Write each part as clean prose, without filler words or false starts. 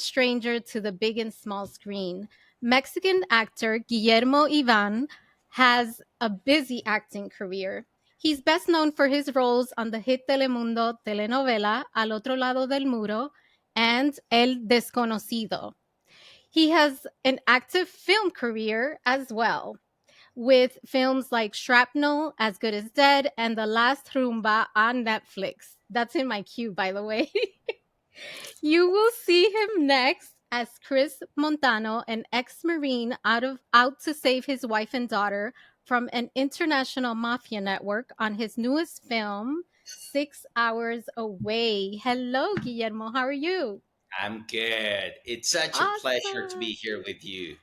stranger to the big and small screen. Mexican actor Guillermo Ivan has a busy acting career. He's best known for his roles on the hit Telemundo telenovela Al Otro Lado del Muro and El Desconocido. He has an active film career as well, with films like Shrapnel, As Good as Dead, and The Last Rumba on Netflix. That's in my queue, by the way. You will see him next as Chris Montano, an ex-marine out to save his wife and daughter from an international mafia network on his newest film, 6 Hours Away. Hello, Guillermo. How are you? I'm good. It's such a pleasure to Awesome. be here with you.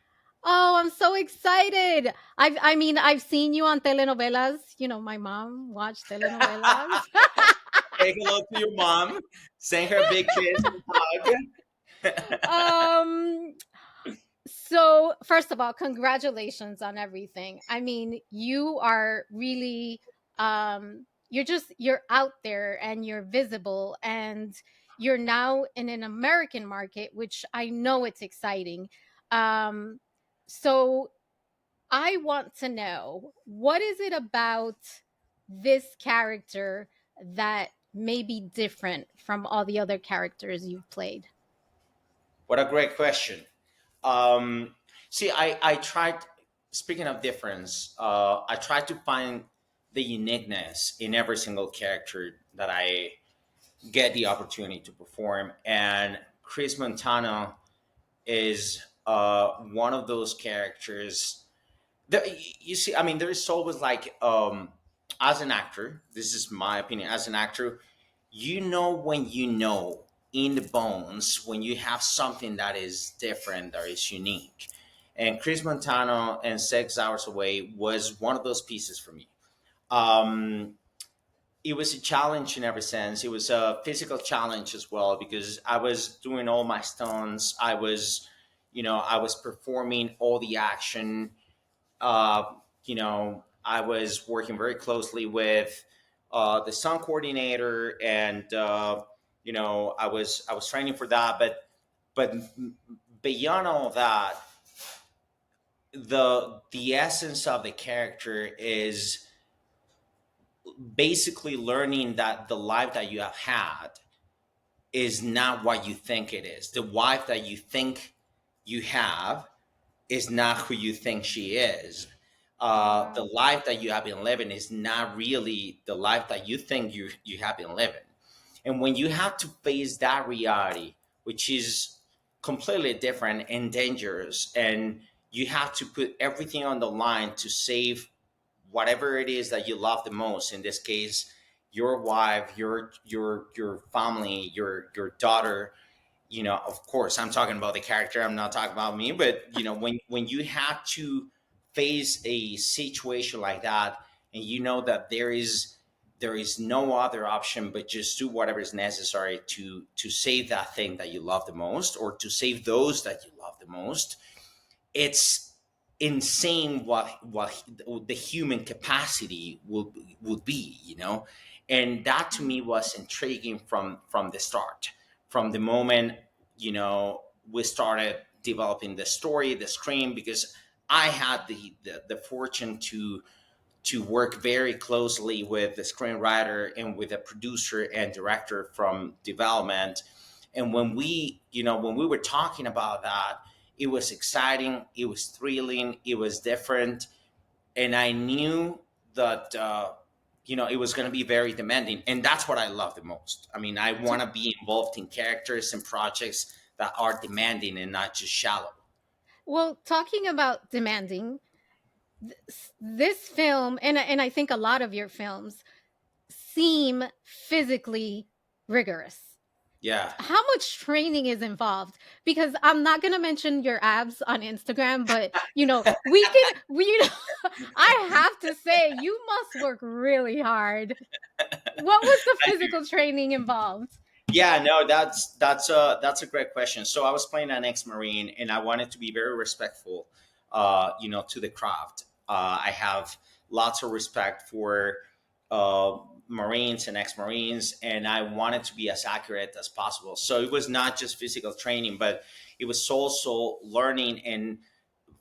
Oh, I'm so excited. I mean, I've seen you on telenovelas. You know, my mom watched telenovelas. Say hello to your mom. Send her a big kiss and hug. um so first of all, congratulations on everything. I mean, you are really you're out there and you're visible, and you're now in an American market, which I know it's exciting. So I want to know, what is it about this character that may be different from all the other characters you've played? What a great question. Um, See, I tried, speaking of difference, I tried to find the uniqueness in every single character that I get the opportunity to perform. And Chris Montano is one of those characters. You see, I mean, there is always like, as an actor, this is my opinion, as an actor, you know, when you know in the bones, when you have something that is different, that is unique. And Chris Montano and 6 Hours Away was one of those pieces for me. Um, it was a challenge in every sense. It was a physical challenge as well, because I was doing all my stunts. I was performing all the action. I was working very closely with the sound coordinator, and I was training for that. But beyond all that, the essence of the character is basically learning that the life that you have had is not what you think it is. The wife that you think you have is not who you think she is. The Wow. life that you have been living is not really the life that you think you have been living. And when you have to face that reality, which is completely different and dangerous, and you have to put everything on the line to save whatever it is that you love the most, in this case, your wife, your family, your daughter, of course I'm talking about the character, I'm not talking about me. But when you have to face a situation like that, and you know that there is no other option but just do whatever is necessary to save that thing that you love the most, or to save those that you love the most. It's insane what the human capacity would be, and that to me was intriguing from the start, from the moment we started developing the story, the screen, because I had the fortune to work very closely with the screenwriter and with a producer and director from development. And when we were talking about that, it was exciting, it was thrilling, it was different, and I knew that it was going to be very demanding, and that's what I love the most. I mean, I want to be involved in characters and projects that are demanding and not just shallow. Well, talking about demanding, this film, and I think a lot of your films seem physically rigorous. Yeah. How much training is involved? Because I'm not going to mention your abs on Instagram, but I have to say, you must work really hard. What was the I do. physical training involved? Yeah, no, that's a great question. So I was playing an ex-marine, and I wanted to be very respectful, to the craft. I have lots of respect for Marines and ex-Marines, and I wanted to be as accurate as possible. So it was not just physical training, but it was also learning and,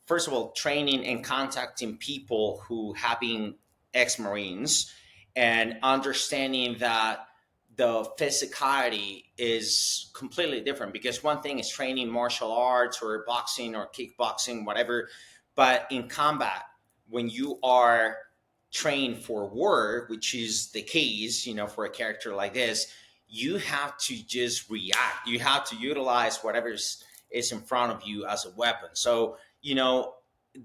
first of all, training and contacting people who have been ex-Marines and understanding that the physicality is completely different, because one thing is training martial arts or boxing or kickboxing, whatever, but in combat, when you are trained for war, which is the case, for a character like this, you have to just react. You have to utilize whatever is in front of you as a weapon. So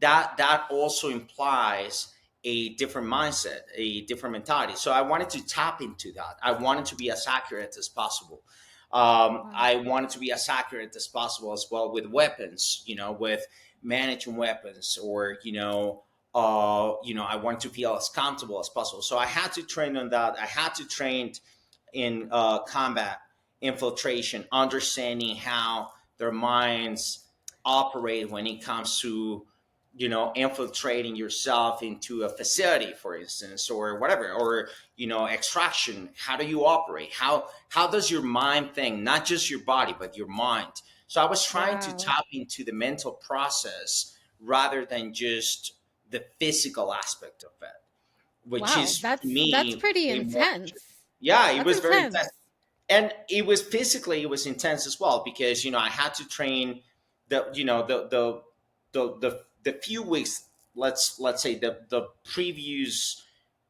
that also implies a different mindset, a different mentality. So I wanted to tap into that. I wanted to be as accurate as possible. Wow. I wanted to be as accurate as possible as well with weapons, with managing weapons, or I wanted to feel as comfortable as possible. So I had to train on that. I had to train in combat, infiltration, understanding how their minds operate when it comes to infiltrating yourself into a facility, for instance, or whatever, or extraction. How do you operate? How does your mind think? Not just your body, but your mind. So I was trying to Wow. tap into the mental process rather than just the physical aspect of it, which Wow. is to That's me pretty way more. intense. Yeah, it That's was very intense. intense. And it was physically, it was intense as well, because I had to train the few weeks, let's say the previews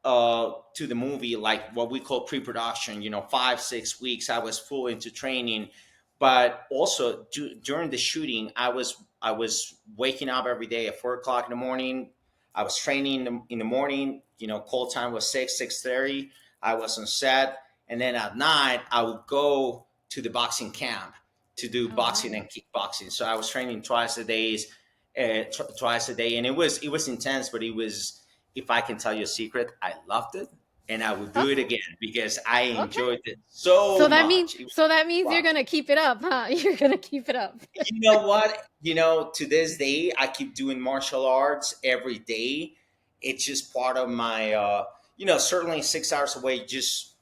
to the movie, like what we call pre-production, 5-6 weeks I was full into training. But also during the shooting, I was waking up every day at 4 o'clock in the morning. I was training in the morning. Call time was 6:30. I was on set, and then at night I would go to the boxing camp to do Oh boxing wow. and kickboxing. So I was training twice a day, and it was intense, but it was. If I can tell you a secret, I loved it, and I would do it Oh, again because I okay. enjoyed it so much. It was So that means you're fun. gonna keep it up, huh? You're gonna keep it up. You know what? To this day, I keep doing martial arts every day. It's just part of my. Certainly 6 hours away just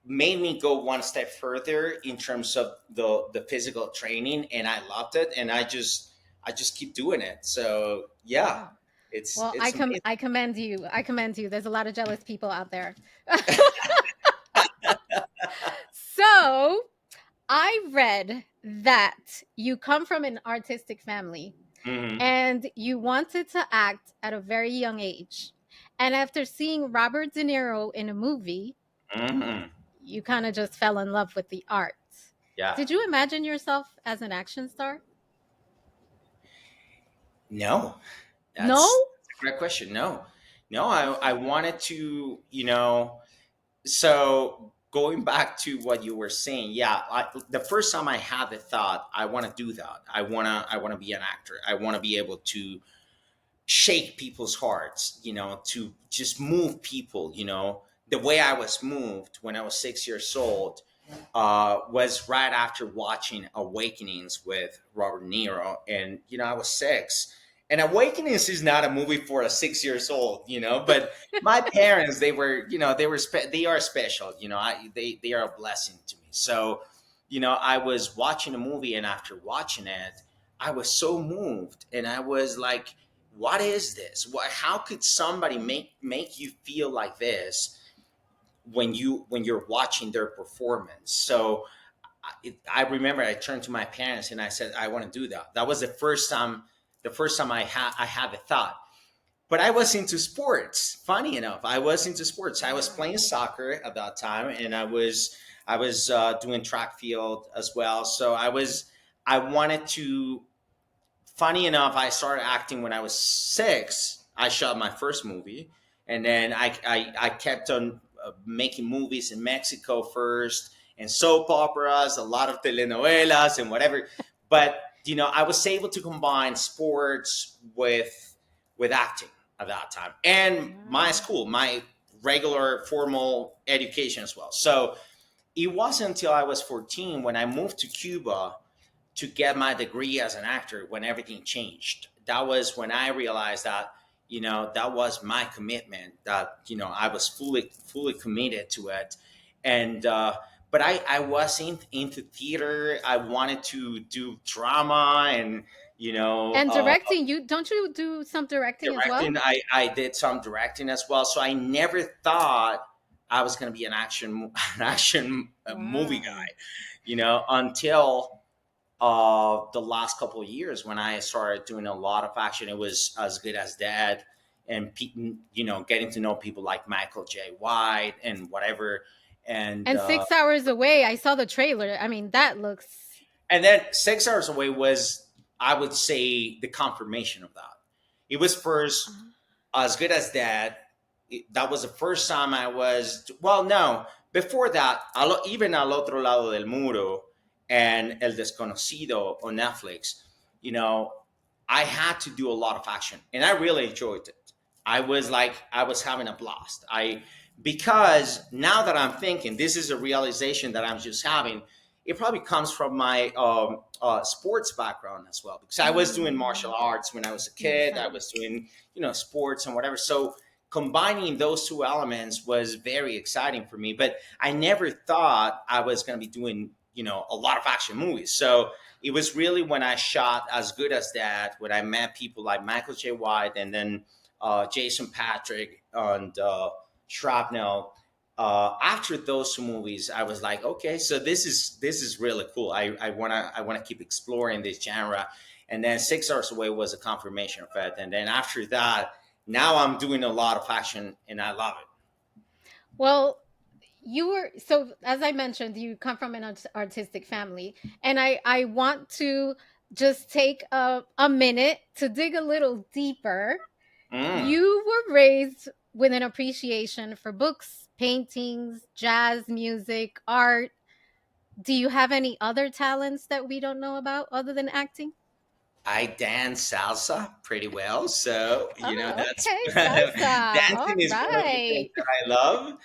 made me go one step further in terms of the physical training, and I loved it, and I just keep doing it. So yeah, Wow. it's Well, it's amazing. I commend you. I commend you. There's a lot of jealous people out there. So, I read that you come from an artistic family Hmm. and you wanted to act at a very young age. And after seeing Robert De Niro in a movie, Hmm. you kind of just fell in love with the art. Yeah. Did you imagine yourself as an action star? No, No? that's a great question. No, no, I wanted to, so going back to what you were saying, yeah, the first time I had the thought, I want to do that. I want to be an actor. I want to be able to shake people's hearts, to just move people, the way I was moved when I was 6 years old was right after watching Awakenings with Robert De Niro. And, I was six. And Awakenings is not a movie for a 6 years old, but my parents, they are special, they are a blessing to me. So, I was watching a movie, and after watching it, I was so moved, and I was like, what is this? How could somebody make you feel like this when you're watching their performance? So I remember I turned to my parents and I said, I want to do that. That was the first time I had the thought. But I was into sports. Funny enough, I was into sports. I was Wow. playing soccer at that time, and I was doing track field as well. So I wanted to. Funny enough, I started acting when I was six. I shot my first movie, and then I kept on making movies in Mexico first, and soap operas, a lot of telenovelas and whatever. But I was able to combine sports with acting at that time, and my Wow. school, my regular formal education as well. So it wasn't until I was 14 when I moved to Cuba to get my degree as an actor when everything changed. That was when I realized that that was my commitment, that I was fully committed to it. And but I wasn't into theater. I wanted to do drama, and And directing, you don't you do some directing as well? directing. I did some directing as well, so I never thought I was going to be an an action movie Wow. guy, until the last couple of years when I started doing a lot of action. It was As Good as Dead, and getting to know people like Michael J. White and whatever, and And 6 hours away, I saw the trailer. I mean, that looks. and then 6 hours away was, I would say, the confirmation of that. It was first As Good as That. That was the first time I was. Well, no, before that, even Al Otro Lado del Muro and El Desconocido on Netflix, you know, I had to do a lot of action, and I really enjoyed it. I was having a blast. Because now that I'm thinking, this is a realization that I'm just having. It probably comes from my sports background as well, because I was doing martial Mm, arts when I was a makes kid. I was sense. doing sports and whatever. So combining those two elements was very exciting for me. But I never thought I was going to be doing a lot of action movies. So it was really when I shot As Good as That, when I met people like Michael J. White, and then Jason Patrick, and Shrapnel. After those two movies, I was like, okay, so this is really cool. I wanna keep exploring this genre. And then 6 hours away was a confirmation of it. And then after that, now I'm doing a lot of action, and I love it. Well, you were so as I mentioned, you come from an artistic family, and I want to just take a minute to dig a little deeper. Mm. You were raised with an appreciation for books, paintings, jazz music, art. Do you have any other talents that we don't know about other than acting? I dance salsa pretty well, so Oh, that's okay, salsa. All dancing is one of the things right. that I love.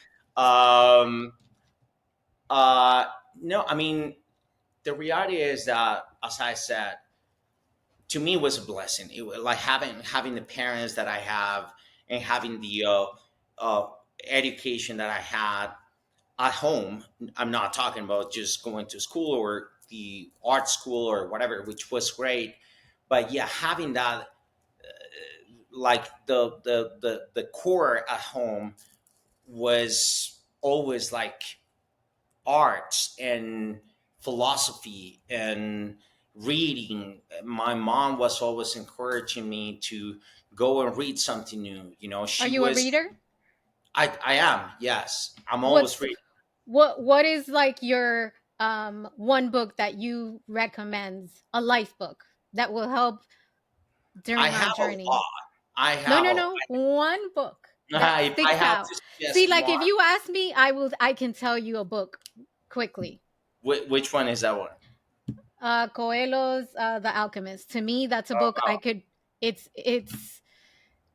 Uh, no, I mean, the reality is that, as I said, to me, it was a blessing. It was like having the parents that I have, and having the uh, education that I had at home. I'm not talking about just going to school or the art school or whatever, which was great, but yeah, having that, like the core at home, was always like arts and philosophy and reading. My mom was always encouraging me to go and read something new. Are She you a was. reader? I am. Yes, I'm always What's reading. what is like your one book that you recommend, a life book that will help I during our have a journey? lot. I No, have no, a. no. One book that If I sticks have out. to See, suggest like one, if you ask me, I can tell you a book quickly. which one is that one? Coelho's The Alchemist. To me, that's a book I Oh, could it's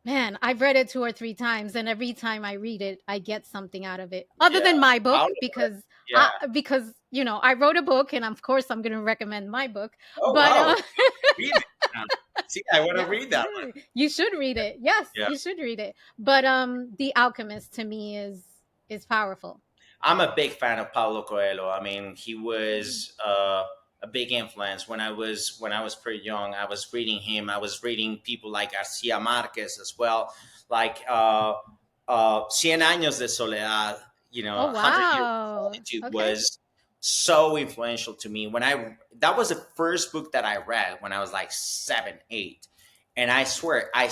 man, I've read it 2 or 3 times, and every time I read it, I get something out of it. Other yeah. than my Out book, of it. because Yeah. I wrote a book, and of course I'm going to recommend my book. Oh But wow. Read it now. See, I want to yes, read that one. you should read it. Yes, Yeah. you should read it. But The Alchemist to me is powerful. I'm a big fan of Paulo Coelho. I mean, he Mm. was a big influence when I was pretty young. I was reading him. I was reading people like Garcia Marquez as well, like Cien Años de Soledad. Oh 100 Years of wow. Solitude Okay. was so influential to me. That was the first book that I read when I was like 7, 8, and I swear I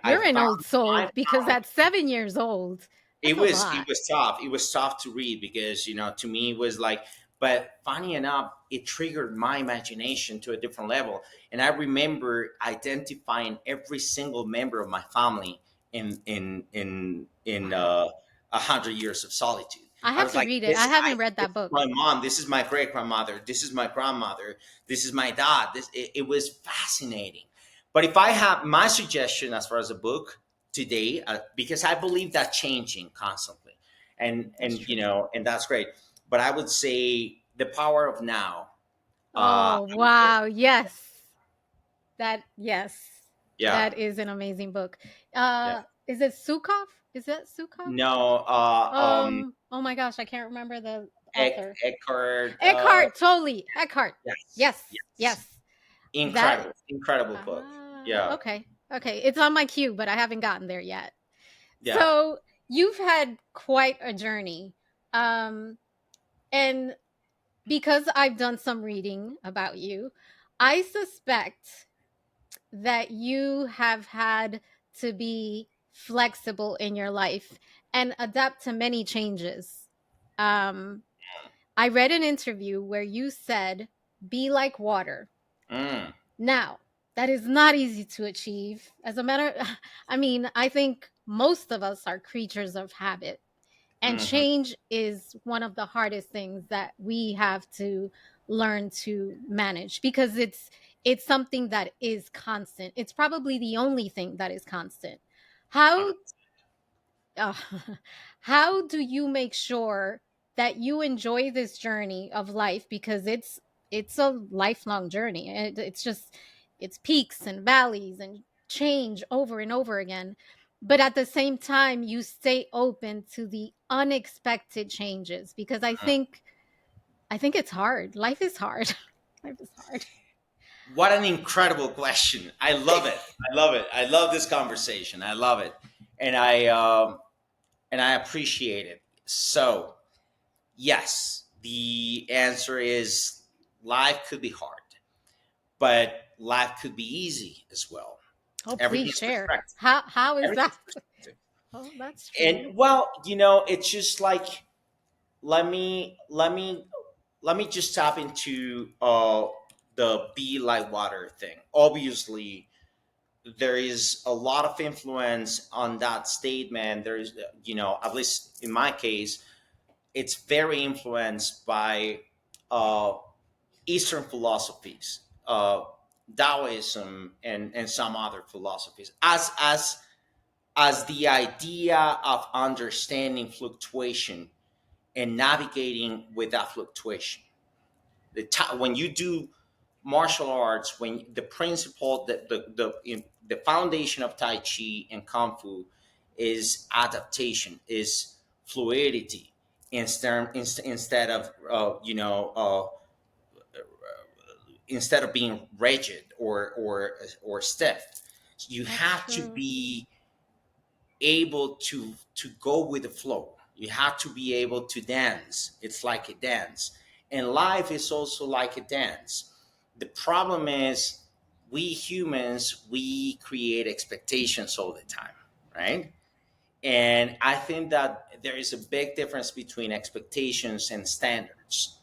You're an found old soul, because my. at 7 years old, it that's a was it lot. was tough. It was tough to read because to me it was like. But funny enough, it triggered my imagination to a different level, and I remember identifying every single member of my family in 100 Years of Solitude. I I have was to like, read it. this I I haven't read this that is book. my mom, this is my great grandmother, this is my grandmother, this is my dad. It was fascinating. But if I have my suggestion as far as a book today, because I believe that changing constantly, and That's and true. and that's great. But I would say The Power of Now. Oh, I would say, wow. Yes. Yes. yeah, That is an amazing book. Yeah. Is it Sukov? Is that Sukov? No, Oh my gosh, I can't remember the Eck, author. Eckhart. Eckhart, totally. Eckhart. Yes, Yes, yes. yes. That Incredible, incredible book. Yeah, okay. Okay. It's on my queue, but I haven't gotten there yet. yeah. So you've had quite a journey. Um, and because I've done some reading about you, I suspect that you have had to be flexible in your life and adapt to many changes. Um, I read an interview where you said, be like water. Mm, Now, that is not easy to achieve. As a matter, I mean, I think most of us are creatures of habit, and mhm. change is one of the hardest things that we have to learn to manage because it's something that is constant. It's probably the only thing that is constant. How uh, how do you make sure that you enjoy this journey of life because it's a lifelong journey. It's just it's peaks and valleys and change over and over again, but at the same time you stay open to the unexpected changes because I think it's hard. Life is hard. Life is hard. What an incredible question! I love it. I love it. I love this conversation. I love it, and I appreciate it. So, yes, the answer is life could be hard, but life could be easy as well. Oh, please Everything's share. perspective. How is that? Everything's perspective. Oh, that's And true. well, it's just like let me let me let me just tap into the be like water thing. Obviously, there is a lot of influence on that statement. There is, at least in my case, it's very influenced by uh, Eastern philosophies, Taoism, and some other philosophies, as the idea of understanding fluctuation and navigating with that fluctuation. When you do martial arts, when the principle that the foundation of Tai Chi and Kung Fu is adaptation, is fluidity, instead of instead of being rigid or stiff. You That's have to true. be able to go with the flow. You have to be able to dance. It's like a dance, and life is also like a dance. The problem is we humans, we create expectations all the time, right? And I think that there is a big difference between expectations and standards.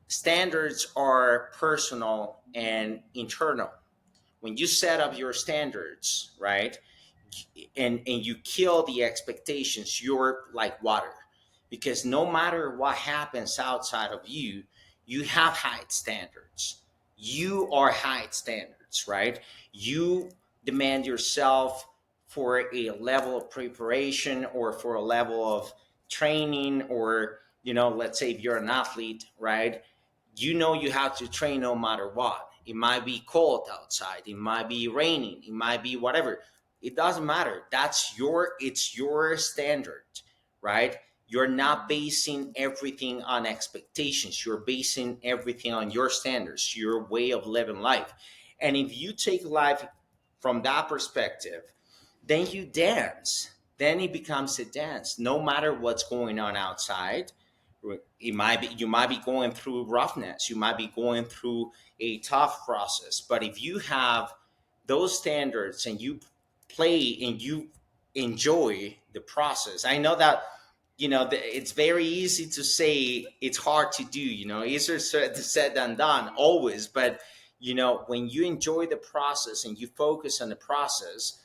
Standards are personal and internal. When you set up your standards, right, and you kill the expectations, you're like water, because no matter what happens outside of you, you have high standards. You are high standards, right? You demand yourself for a level of preparation or for a level of training, or let's say if you're an athlete, right, you have to train no matter what. It might be cold outside, it might be raining, it might be whatever. It doesn't matter. It's your standard, right? You're not Mm, basing everything on expectations. You're basing everything on your standards, your way of living life. And if you take life from that perspective, then you dance. Then it becomes a dance. No matter what's going on outside, you might be going through roughness. You might be going through a tough process. But if you have those standards and you play and you enjoy the process, I know that it's very easy to say, it's hard to do. Easier said than done always. But when you enjoy the process and you focus on the process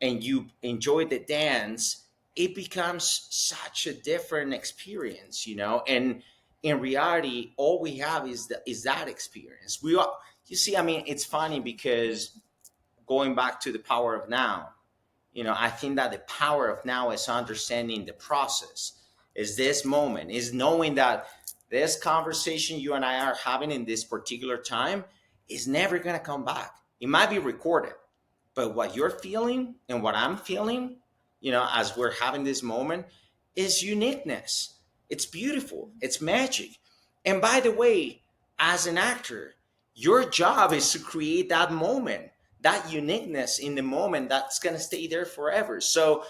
and you enjoy the dance, it becomes such a different experience, and in reality, all we have is that experience. You see, I mean, it's funny because going back to the power of now, I think that the power of now is understanding the process, is this moment, is knowing that this conversation you and I are having in this particular time is never going to come back. It might be recorded, But what you're feeling and what I'm feeling, as we're having this moment, is uniqueness. It's beautiful, it's magic. And by the way, as an actor, your job is to create that moment, that uniqueness in the moment that's going to stay there forever. So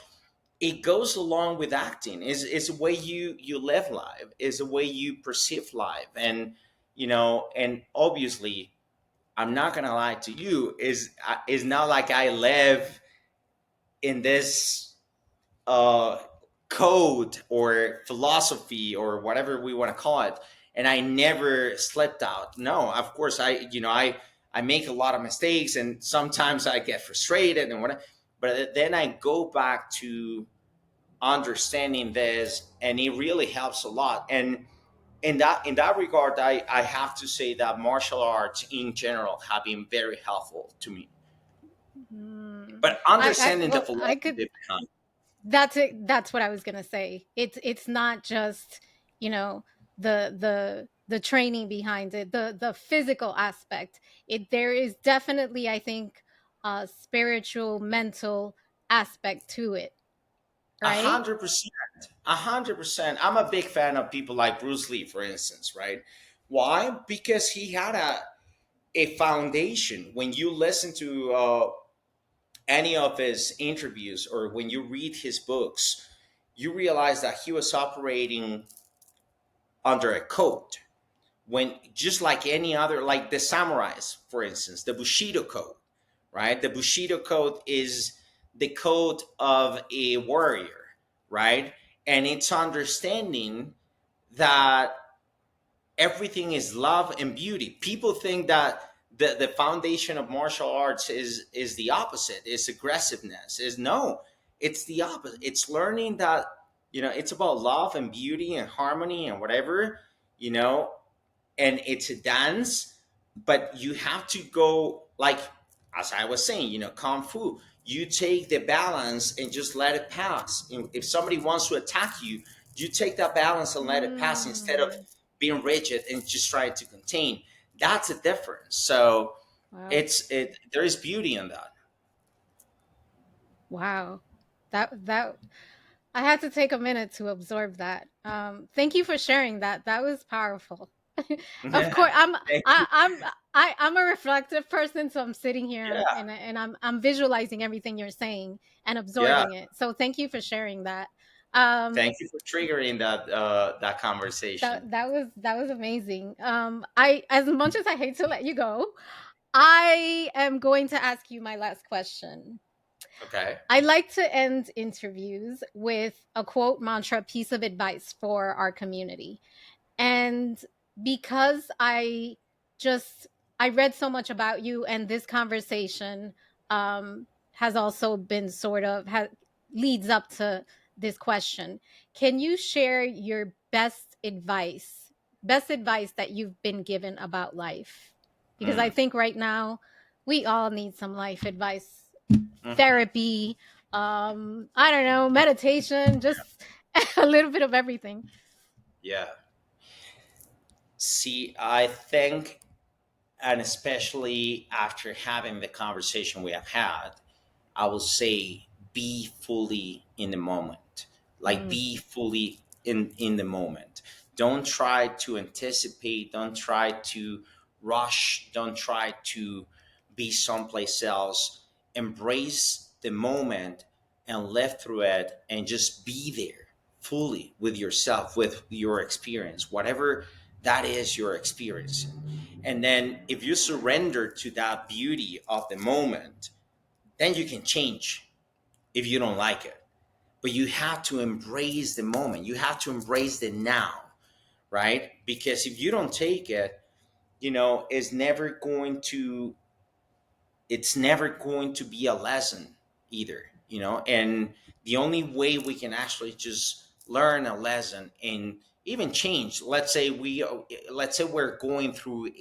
it goes along with acting. Is the way you live life, is the way you perceive life. And obviously, I'm not gonna lie to you, is not like I live in this uh code or philosophy or whatever we want to call it, and I never slipped out. No, of course, I make a lot of mistakes, and sometimes I get frustrated and whatever. But then I go back to understanding this, and it really helps a lot. And in that regard, I have to say that martial arts in general have been very helpful to me. Mm. But I understanding the well, I philosophy could. behind. That's it. That's what I was gonna say. It's not just, you know, the training behind it, the physical aspect. There is definitely, I think, a spiritual, mental aspect to it, A right? 100%, 100%. I'm a big fan of people like Bruce Lee, for instance, right? Why? Because he had a foundation. When you listen to any of his interviews or when you read his books, you realize that he was operating under a code. When just like any other, like the samurais, for instance, the Bushido code, right? The Bushido code is the code of a warrior, right? And it's understanding that everything is love and beauty. People think that the foundation of martial arts is the opposite, is aggressiveness. Is no, it's the opposite. It's learning that, it's about love and beauty and harmony and whatever, you know, and it's a dance, but you have to go like, as I was saying, kung fu. You take the balance and just let it pass. If somebody wants to attack you, you take that balance and let it pass instead of Mm. being rigid and just trying to contain. That's a difference. So Wow. there is beauty in that. Wow. That I had to take a minute to absorb that. Thank you for sharing that. That was powerful. Of course, Thank you. I'm a reflective person, so I'm sitting here Yeah, and I'm visualizing everything you're saying and yeah. absorbing it. So thank you for sharing that. Thank Um, you for triggering that conversation. that was amazing. I as much as I hate to let you go, I am going to ask you my last question. Okay. I like to end interviews with a quote, mantra, piece of advice for our community. And because just I read so much about you, and this conversation has also been leads up to this question. Can you share your best advice that you've been given about life? Because I Mm. think right now we all need some life advice, Mhm. therapy, I don't know, meditation, just a little bit of everything. Yeah. See, I think, and especially after having the conversation we have had, I will say be fully in the moment. Like Mm. be fully in the moment. Don't try to anticipate, don't try to rush, don't try to be someplace else. Embrace the moment and live through it and just be there fully with yourself, with your experience, whatever that is you're experiencing. And then if you surrender to that beauty of the moment, then you can change if you don't like it. But you have to embrace the moment. You have to embrace the now, right? Because if you don't take it, it's never going to be a lesson either, and the only way we can actually just learn a lesson and even change, let's say we're going through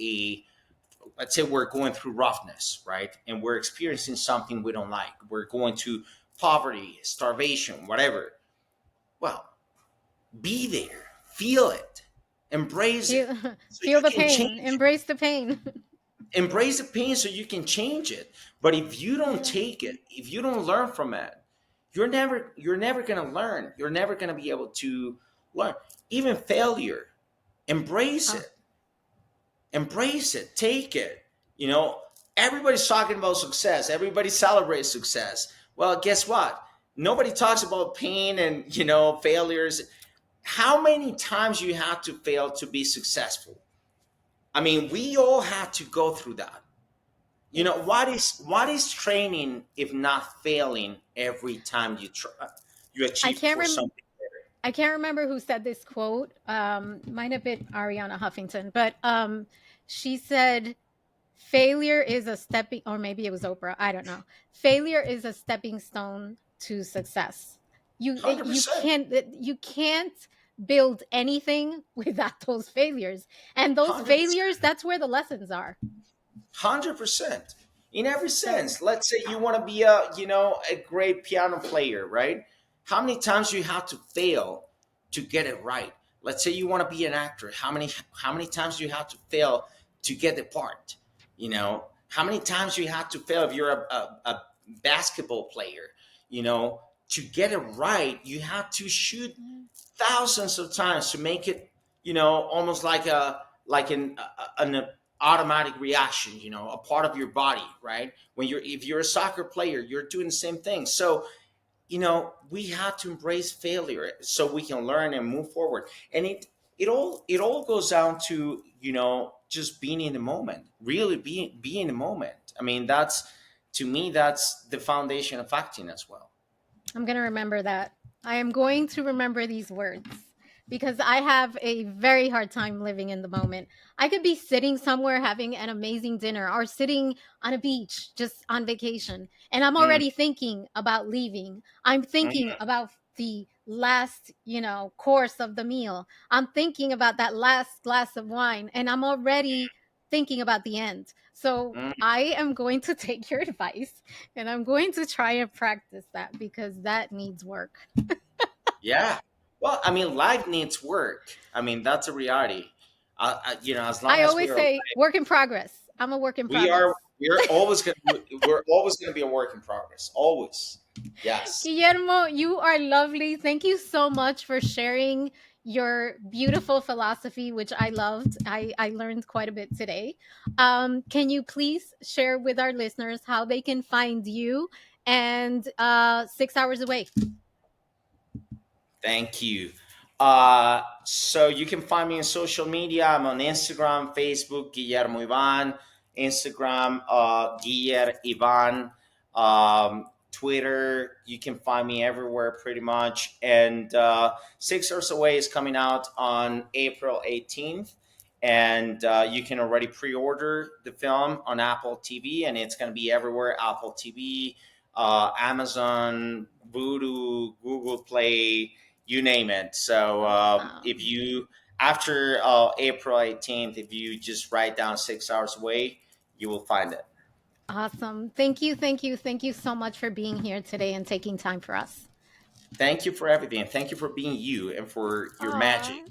roughness, right? And we're experiencing something we don't like. We're going to poverty, starvation, whatever. Well, be there, feel it, embrace it, Feel so feel you the can pain, change. embrace the pain. Embrace the pain so you can change it. But if you don't Yeah. take it, if you don't learn from it, you're never going to learn. You're never going to be able to learn. Even failure, embrace Oh, it. Embrace it. Take it. You know, everybody's talking about success. Everybody celebrates success. Well, guess what? Nobody talks about pain and, failures. How many times you have to fail to be successful? I mean, we all have to go through that. yes. What is training if not failing every time you I achieve can't for rem- something better? I can't remember who said this quote. Might have been Ariana Huffington, but she said, "Failure is a stepping," or maybe it was Oprah. I don't know. Failure is a stepping stone to success. Hundred percent, You can't build anything without those failures, and those 100%. failures, that's where the lessons are. 100%. In every So sense. Let's say you want to be a great piano player, right? How many times you have to fail to get it right? Let's say you want to be an actor. How many times you have to fail to get the part? How many times you have to fail if you're a basketball player, to get it right, you have to shoot thousands of times to make it, almost like an automatic reaction, a part of your body, right? If you're a soccer player, you're doing the same thing. So, we have to embrace failure so we can learn and move forward. And it all goes down to, just being in the moment, really being in the moment. I mean, to me, that's the foundation of acting as well. I'm going to remember that. I am going to remember these words because I have a very hard time living in the moment. I could be sitting somewhere having an amazing dinner or sitting on a beach just on vacation, and I'm Mm, already thinking about leaving. I'm thinking mm, about the last, course of the meal. I'm thinking about that last glass of wine, and I'm already thinking about the end. So mm. I am going to take your advice and I'm going to try and practice that because that needs work. Yeah. Well, I mean, life needs work. I mean, that's a reality. As long I as we always are, say work in progress. I'm a work in we are, progress. we're always gonna be a work in progress. Always. Yes. Guillermo, you are lovely. Thank you so much for sharing your beautiful philosophy, which I loved. I learned quite a bit today. Can you please share with our listeners how they can find you and 6 hours away? Thank you. So you can find me on social media. I'm on Instagram, Facebook, Guillermo Ivan, Instagram, Guillermo Ivan, Twitter. You can find me everywhere pretty much. And 6 Hours Away is coming out on April 18th. And you can already pre order the film on Apple TV, and it's going to be everywhere: Apple TV, Amazon, Voodoo, Google Play, you name it. So if Um, you after April 18th, if you just write down 6 hours away, you will find it. awesome. Thank you. Thank you. Thank you so much for being here today and taking time for us. Thank you for everything. Thank you for being you and for your Aw. magic.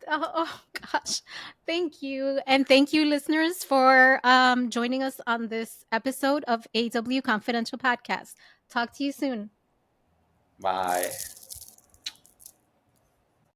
Oh, gosh. Thank you. And thank you, listeners, for joining us on this episode of AW Confidential Podcast. Talk to you soon. Bye.